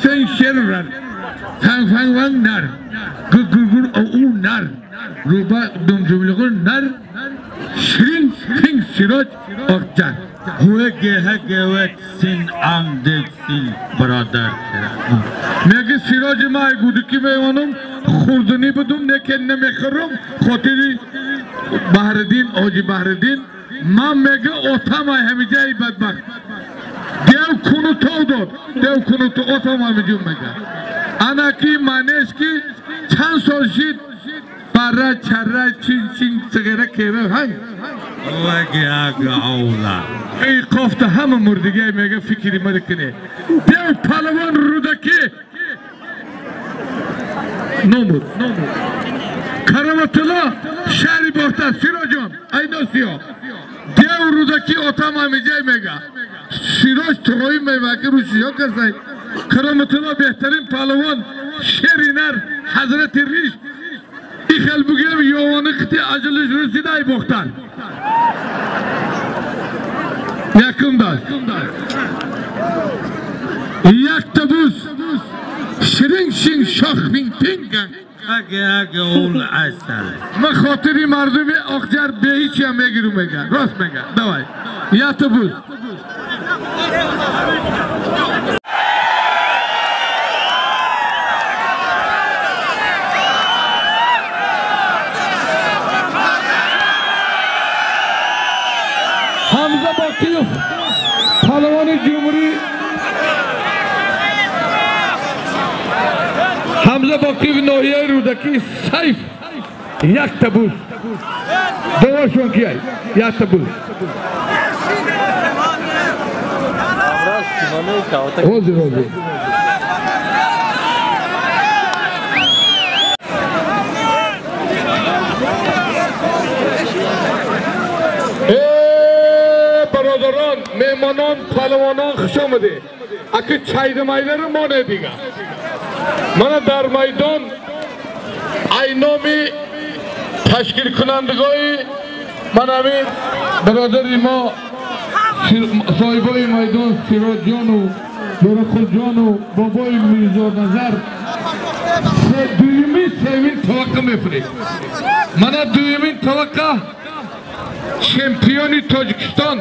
sen şerrer. Fang nar. Gurgur o nar. Ruba dumcumluğun nar. Şirin Siroj Okcan. Huve gevet sin amdet sin brother. Mege Siroj may gudki me onum khurdni budum ne kenne me kharum khotiri Bahreddin Oji Bahreddin ma mege otama hemijay badbak. Dev kunutu otama mijum mega. Anaki maneski chan soshit para charra chin sigara keve hang. Allah gaya gaula. Ey kofta hamı murdige mega fikri madikne. Dev palavan rudaki. Nomur. Karamatula şeri borta Sirojun. Aynosiyo. Dev rudaki otama mijay mega. Siroj toy mevaki ruşiyo kasay. Karamatula behterin palavan şerinar Hazreti Riş. İkhel bugün yoğunu kıtı acılı jürsiday boktan. Yakında. Yaktabuz. Şirin şah bin pingan. Age oğul asal. Ma khotiri mardumi okjar behiç ya megiru mega. Rost mega. Davay. Yaktabuz. Hamza Bakiyev, Palavan-ı Cumhuri Hamza Bakiyev Nohiye Rudaki Sayf Yaktabuz Dovaşvankiyay Yaktabuz Oldu Barodaran, mehmanan, palavanan xuşamadı. Akı çaydı mayları mone diga. Mana dar maydan aynomi teşkil kılandıgayı mana mi barodar ima sahibi maydan Sirojanu, Dorakhujanu, Babay Mirza Nazar düğümün sevin tavakka mefrik. Mana düğümün tavakka Şampiyoni Tacikistan,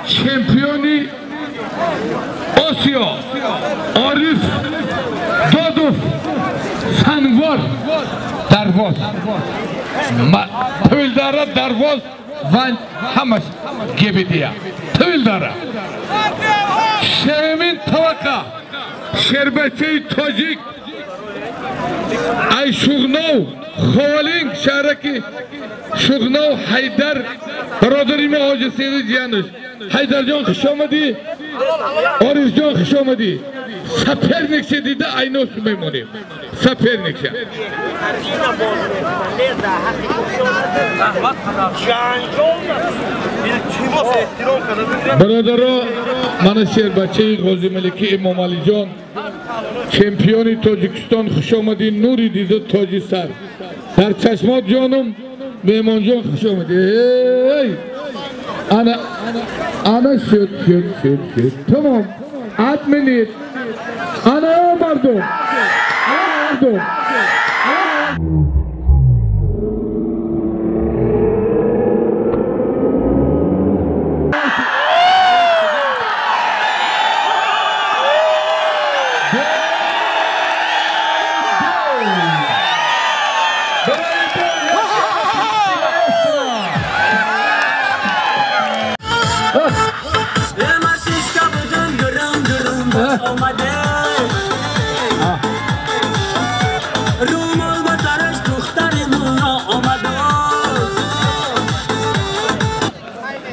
şampiyoni Asya, Arif, Dadov, Sanvar, Darvoz. Tövildara Darvoz, Van Hamas gibi diye. Tövildara. Şemin Tavaka, Şerbeti Tacik, Ayşugnov, Havaling şaraki, Şugnov Haydar, Barodarime Hoca Seydi Cihanış, Haydarcan Kışamadi, Arifcan Kışamadi, Sapernikse dedi aynı olsun memunim. Sapernikse. Barodaro, mana Şerbaçeyi G'ozi Maliki İmam Alican, şampiyoni Tacikistan Kışamadi Nuri dedi Tacısar. Dar Çeşmat canım, Mehmancan Kışamadi. Hey! Ana şut. Tamam. 6 minut. Ana mardum.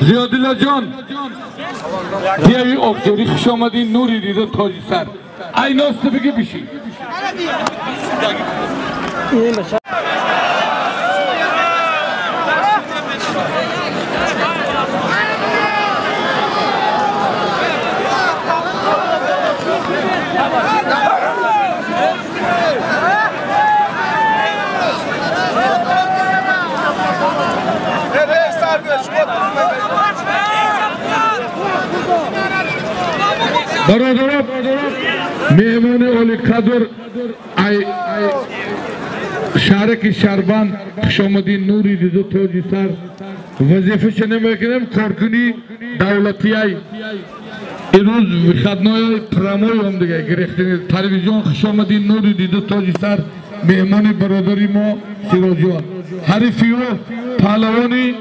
Ziyadullah Can diye okçori Kışamadi Nuri dedi Tacısar. Aynı aslında bir şey. برادرم مهمان اولی قدر ای شارک شربان خوش آمدین نوری دیدو توجی سر وظیفه چنه میکنم کارکنی دولتی ای این روز خدمای پراموی هم دیگه گرفتین تلویزیون خوش آمدین نوری دیدو توجی سر مهمان برادری ما سیراجو حریفی و پهلوانی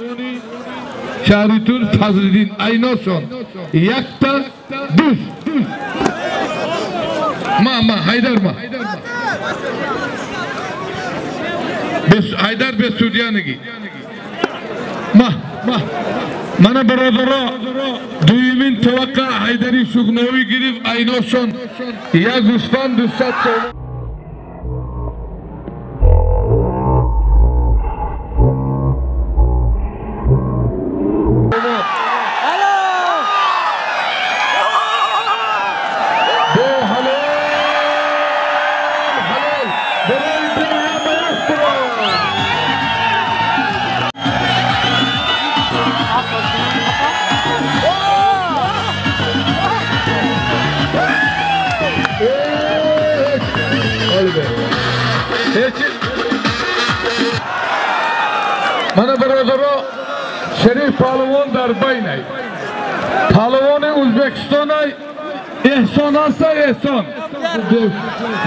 شهریتون فضلدین ایناشون یک تا دوست ما حیدر ما حیدر به سودیانگی ما من برادرها دویمین توقع حیدری شغنوی گریف ایناشون یک گوسفند 200 سال Mana birodaro Sharif Palvon dar baynay Palvon O'zbekistonay ehson olsa ehson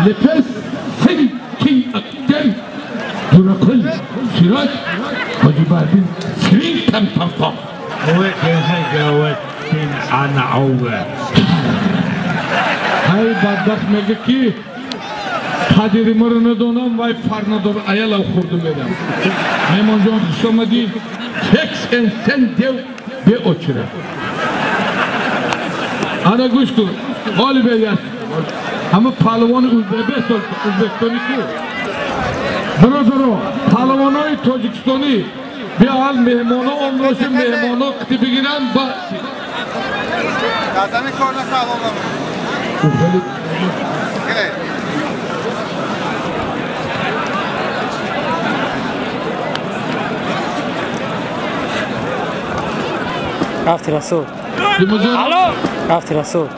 nefes sen ki akden Durakul Siraj Hacibadin Sirin tam evet evet sen ana avve hay badbax megaki Kadir Mırını donan vay farna doğru ayala okurdum edem. Memoncan kuşamadı. Sen dev ve oçire. Ana kuşku. Gali beyaz. Ama palvanı Uzbekistan oldu. Uzbekistan'ı ki. Bırakırım. Palvanı Tojikistan'ı. Bir hal mehmanı onroşu mehmanı tipi giren bak. Kazanı korna kalmalı. Evet. رفتی رسول رفتی رسول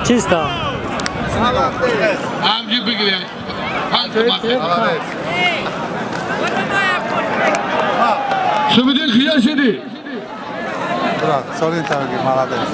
چیستا همجی بگیریم سبیدین خیال شدی برا سالین تاگی مالادش